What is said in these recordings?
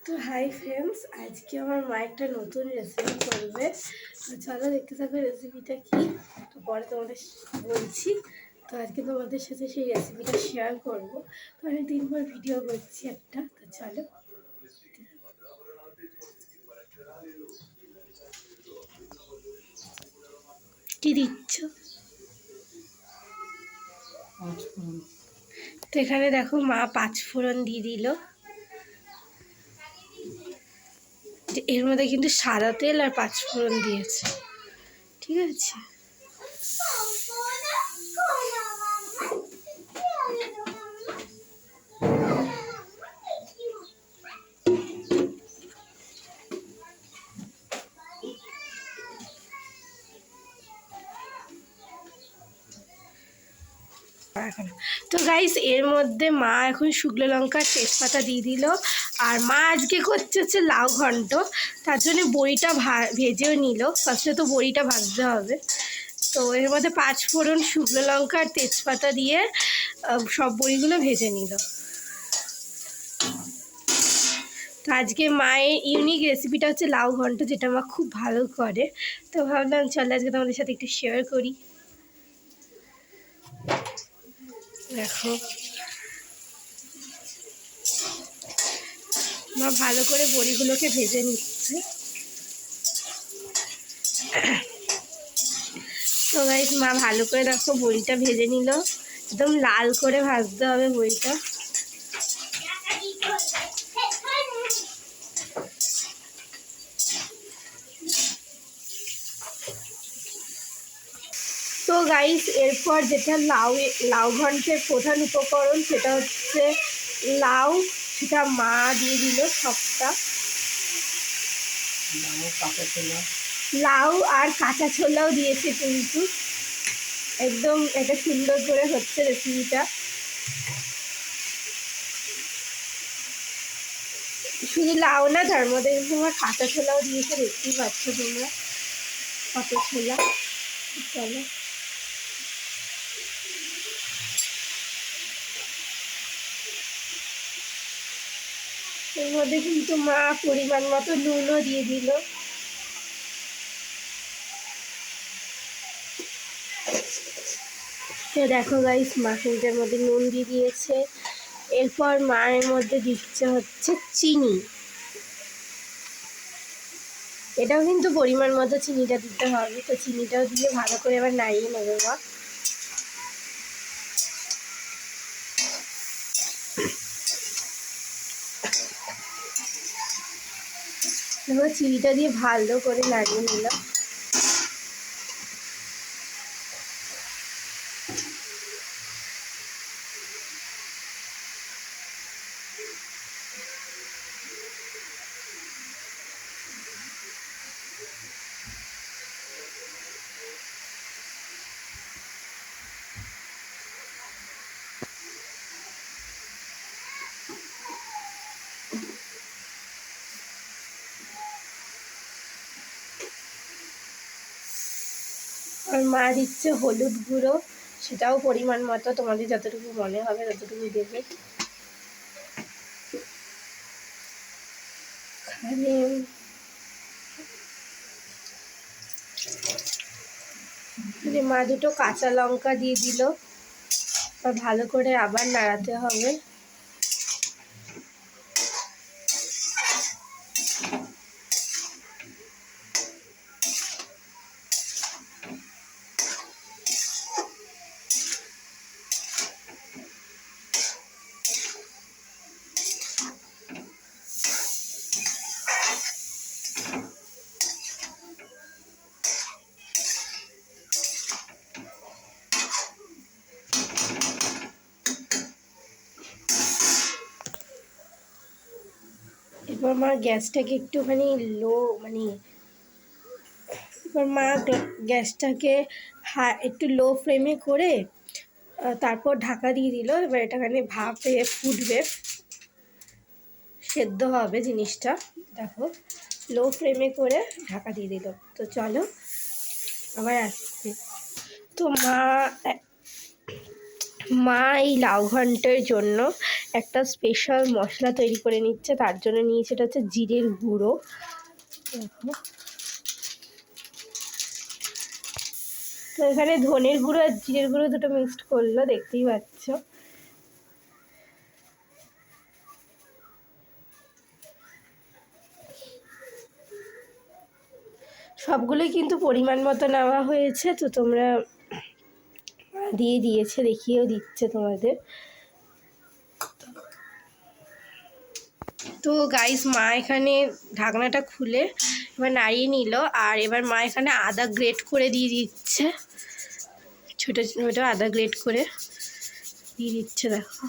তো hi friends, আজকে আমার মা একটা নতুন রেসিপি করবে। তো চলো দেখতে থাকো রেসিপিটা কি। তো পরে তোমাদের বলছি। তো আজকে তোমাদের সাথে সেই রেসিপিটা শেয়ার করবো। তো অনেকদিন পর ভিডিও করছি একটা। তো চলো, কি দিচ্ছ? তো এখানে দেখো মা 5 ফোড়ন দিয়ে দিল। এর মধ্যে কিন্তু সাদা তেল আর 5 ফোড়ন দিয়েছে, ঠিক আছে। তো গাইস, এর মধ্যে মা এখন শুকনো লঙ্কা তেজপাতা দিয়ে দিল। আর মা আজকে করছে হচ্ছে লাউ ঘন্ট, তার জন্য বড়িটা ভেজেও নিল। ফার্স্টে তো বড়িটা ভাজতে হবে। তো এর মধ্যে 5 ফোড়ন, শুকনো লঙ্কা আর তেজপাতা দিয়ে সব বড়িগুলো ভেজে নিল। তো আজকে মায়ের ইউনিক রেসিপিটা হচ্ছে লাউ ঘন্ট, যেটা মা খুব ভালো করে। তো ভাবলাম চলো আজকে তোমাদের সাথে একটু শেয়ার করি। দেখো মা ভালো করে বড়িগুলোকে ভেজে নিচ্ছে। তো গাইস, মা ভালো করে দেখো বড়িটা ভেজে নিল। একদম লাল করে ভাজতে হবে বড়িটা। তো গাইস, এরপর যেটা লাউ ঘন্টের প্রধান উপকরণ, সেটা হচ্ছে লাউ। সেটা মা দিয়ে দিল সবটা। লাউ আর কাঁচা ছোলাও দিয়েছে কিন্তু। একদম এটা সুন্দর করে হচ্ছে রেসিপিটা। শুধু লাউ না, তার মধ্যে কিন্তু আমার কাঁচা ছোলাও দিয়েছে, দেখতেই পাচ্ছ তোমরা কত ছোলা। চলো, এর মধ্যে কিন্তু মা পরিমাণ মতো নুনও দিয়ে দিল। তো দেখো গাইস, মা কিন্তু এর মধ্যে নুন দিয়ে দিয়েছে। এরপর মায়ের মধ্যে দিচ্ছে হচ্ছে চিনি। এটাও কিন্তু পরিমাণ মতো চিনিটা দিতে হবে। তো চিনিটাও দিয়ে ভালো করে এবার নাড়িয়ে নেবে মা। এবার চিনিটা দিয়ে ভালো করে নাড়িয়ে নিলাম। আর মা দিচ্ছে হলুদ গুঁড়ো, সেটাও পরিমাণ মতো, তোমাদের যতটুকু মনে হবে ততটুকু দেবে। মা দুটো কাঁচা লঙ্কা দিয়ে দিল। আর ভালো করে আবার নাড়াতে হবে। এবার মা গ্যাসটাকে একটুখানি এবার মা গ্যাসটাকে একটু লো ফ্লেমে করে তারপর ঢাকা দিয়ে দিল। এবার এটাখানে ভাপে ফুটবে, সেদ্ধ হবে জিনিসটা। দেখো, লো ফ্লেমে করে ঢাকা দিয়ে দিল। তো চলো আবার আসছি। তো মা এই লাউ ঘন্টের জন্য একটা স্পেশাল মশলা তৈরি করে নিচ্ছে, তার জন্য নিয়েছে এটা হচ্ছে জিরের গুঁড়ো। দেখো, তো এখানে ধনের গুঁড়ো আর জিরের গুঁড়ো দুটো মিক্সড করলো, দেখতেই পাচ্ছ। সবগুলোই কিন্তু পরিমাণ মতো নেওয়া হয়েছে, তো তোমরা দিয়ে দিয়েছে, দেখিয়েও দিচ্ছে তোমাদের। তো গাইস, মা এখানে ঢাকনাটা খুলে এবার নাড়িয়ে নিল, আর এবার মা এখানে আদা গ্রেট করে দিয়ে দিচ্ছে, ছোটো ছোটো আদা গ্রেট করে দিয়ে দিচ্ছে। দেখো,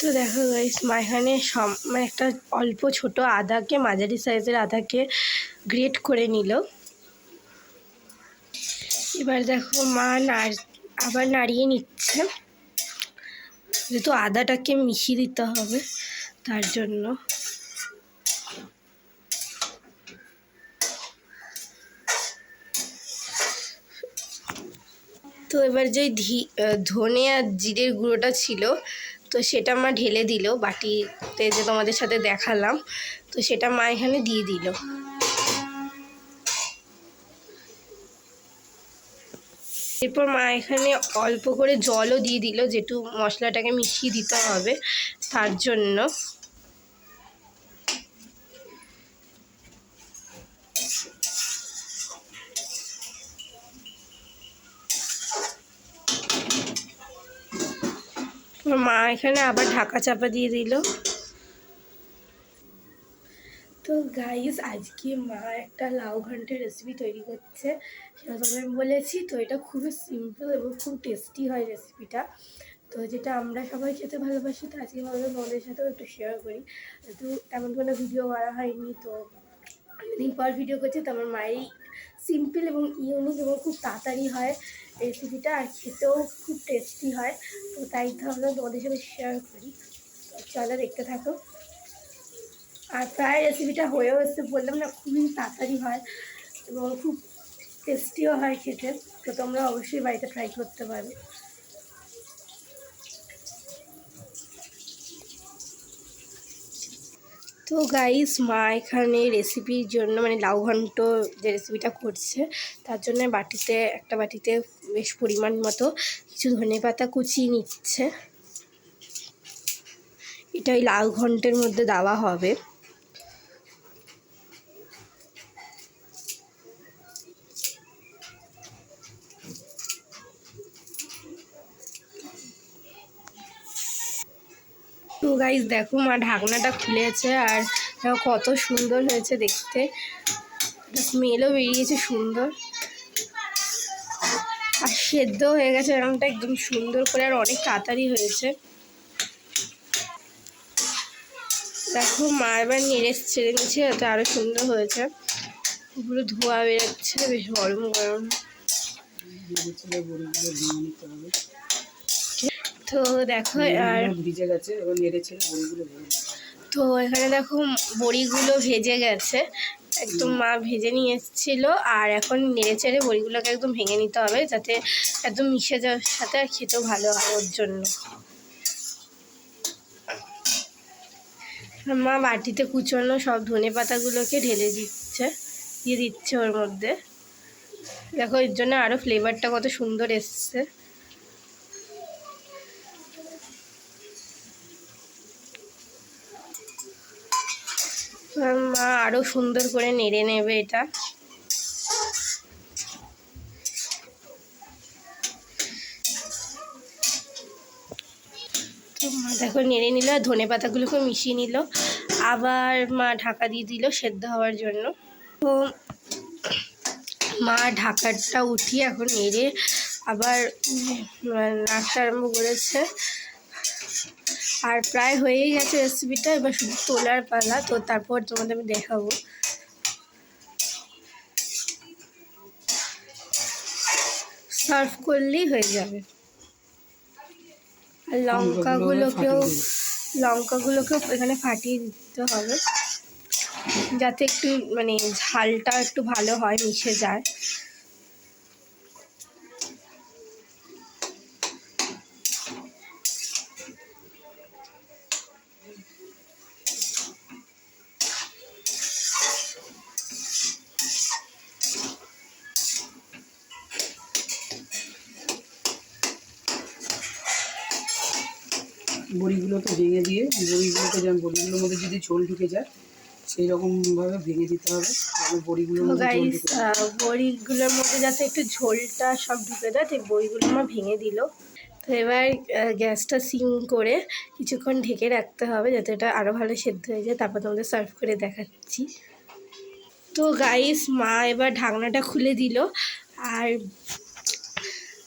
তো দেখো গাইস, মা এখানে মানে একটা অল্প ছোট আদাকে, মাঝারি সাইজের আদাকে গ্রেট করে নিল। এবার দেখো মা আবার নাড়িয়ে নিচ্ছে, যেহেতু আদাটাকে মিশিয়ে দিতে হবে তার জন্য। তো এবার যে ধনে আর জিরের গুঁড়োটা ছিল, তো সেটা মা ঢেলে দিল বাটিতে, যে তোমাদের সাথে দেখালাম, তো সেটা মা এখানে দিয়ে দিল। এরপর মা এখানে অল্প করে জলও দিয়ে দিল, যেটু মশলাটাকে মিশিয়ে দিতে হবে তার জন্য। মা এখানে আবার ঢাকা চাপা দিয়ে দিল। তো গাইস, আজকে মা একটা লাউ ঘন্টের রেসিপি তৈরি করছে, সেটা তো আমি বলেছি। তো এটা খুবই সিম্পল এবং খুব টেস্টি হয় রেসিপিটা, তো যেটা আমরা সবাই খেতে ভালোবাসি। তো আজকে ভাবলাম তোমাদের সাথেও একটু শেয়ার করি। তো তেমন কোনো ভিডিও করা হয়নি, তো অনেকদিন পর ভিডিও করছি। তো আমার মায়েরই সিম্পল এবং ইউনিক এবং খুব তাড়াতাড়ি হয় রেসিপিটা, আর খেতেও খুব টেস্টি হয়। তো তাই ভাবলাম তোমাদের সাথে শেয়ার করি। তো চলো দেখতে থাকো। আর প্রায় রেসিপিটা হয়েও এসে, বললাম না, খুবই তাড়াতাড়ি হয় এবং খুব টেস্টিও হয় খেতে। তো তোমরা অবশ্যই বাড়িতে ট্রাই করতে পারো। তো গাইস, মা এখানে রেসিপির জন্য, মানে লাউ ঘন্ট যে রেসিপিটা করছে, তার জন্য একটা বাটিতে বেশ পরিমাণ মতো কিছু ধনেপাতা কুচিয়ে নিচ্ছে। এটাই লাউ ঘন্টের মধ্যে দেওয়া হবে। তো গাইস দেখো, মা ঢাকনাটা খুলেছে, আর কত সুন্দর হয়েছে দেখতে, স্মেলও বেরিয়েছে সুন্দর, আর সেদ্ধ হয়ে গেছে রঙটা একদম সুন্দর করে, আর অনেক তাড়াতাড়ি হয়েছে। দেখো, মা এবার নেড়ে ছেড়ে নিচ্ছে, যাতে আরও সুন্দর হয়েছে। পুরো ধোয়া বেরোচ্ছে, বেশ গরম গরম। তো দেখো, আর ভিজে গেছে, এবার নেড়ে ছেড়ে বড়িগুলো। তো এখানে দেখো, বড়িগুলো ভেজে গেছে একদম, মা ভেজে নিয়ে এসেছিলো, আর এখন নেড়ে চেড়ে বড়িগুলোকে একদম ভেঙে নিতে হবে, যাতে একদম মিশে যাওয়ার সাথে, আর খেতেও ভালো হয় ওর জন্য। মা বাটিতে কুচোনো সব ধনেপাতাগুলোকে দিয়ে দিচ্ছে ওর মধ্যে। দেখো, এর জন্য আরও ফ্লেভারটা কত সুন্দর এসছে। মা আরও সুন্দর করে নেড়ে নেবে এটা। তো মা দেখো নেড়ে নিল, আর ধনে পাতাগুলোকে মিশিয়ে নিল, আবার মা ঢাকা দিয়ে দিল সেদ্ধ হওয়ার জন্য। তো মা ঢাকাটা উঠিয়ে এখন নেড়ে আবার নাড়তে আরম্ভ করেছে, আর প্রায় হয়েই গেছে রেসিপিটা, এবার শুধু তোলার পালা। তো তারপর তোমাদের আমি দেখাবো। সার্ভ করলেই হয়ে যাবে। আর লঙ্কাগুলোকেও এখানে ফাটিয়ে দিতে হবে, যাতে একটু মানে ঝালটা একটু ভালো হয়, মিশে যায়। বড়িগুলোকে ভেঙে দিয়ে যেমন বড়িগুলোর মধ্যে যদি ঝোল ঢুকে যায় সেই রকমভাবে ভেঙে দিতে হবে, তাহলে বড়িগুলোর মধ্যে ঝোল ঢুকে যায়। বড়িগুলোর মধ্যে যাতে একটু ঝোলটা সব ঢুকে দেয়, তো বড়িগুলো আমার ভেঙে দিল। তো এবার গ্যাসটা সিম করে কিছুক্ষণ ঢেকে রাখতে হবে, যাতে এটা আরও ভালো সেদ্ধ হয়ে যায়। তারপর তোমাদের সার্ভ করে দেখাচ্ছি। তো গাইস, মা এবার ঢাকনাটা খুলে দিল, আর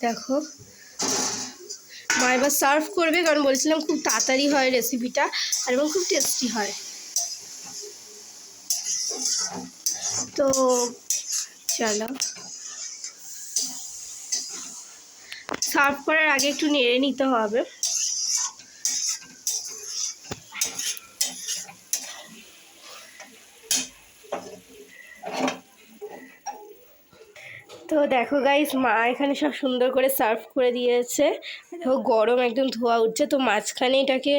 দেখো মা এবার সার্ভ করবে, কারণ বলছিলাম খুব তাড়াতাড়ি হয় রেসিপিটা, আর এবং খুব টেস্টি হয়। তো চলো, সার্ভ করার আগে একটু নেড়ে নিতে হবে। তো দেখো গাইস, মা এখানে সব সুন্দর করে সার্ভ করে দিয়েছে। দেখো গরম একদম ধোয়া উঠছে। তো মাঝখানে এটাকে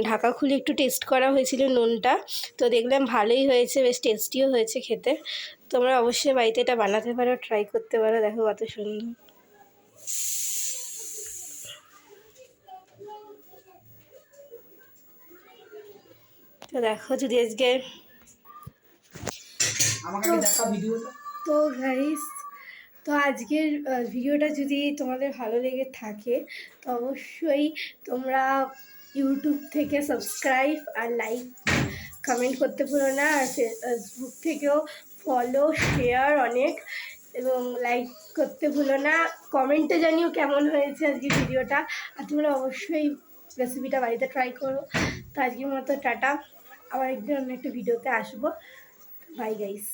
ঢাকা খুলে একটু টেস্ট করা হয়েছিল নুনটা, তো দেখলাম ভালোই হয়েছে, বেশ টেস্টিও হয়েছে খেতে। তোমরা অবশ্যই বাড়িতে এটা বানাতে পারো, ট্রাই করতে পারো। দেখো কত সুন্দর। তো দেখো যদি আজকে তো গাইস, তো আজকের ভিডিওটা যদি তোমাদের ভালো লেগে থাকে, তো অবশ্যই তোমরা ইউটিউব থেকে সাবস্ক্রাইব আর লাইক কমেন্ট করতে ভুলো না, আর ফেসবুক থেকেও ফলো শেয়ার অনেক, এবং লাইক করতে ভুলো না। কমেন্টে জানিও কেমন হয়েছে আজকের ভিডিওটা, আর তোমরা অবশ্যই রেসিপিটা বাড়িতে ট্রাই করো। তো আজকের মতো টাটা, আবার একদিন অন্য একটা ভিডিওতে আসবো। Bye guys.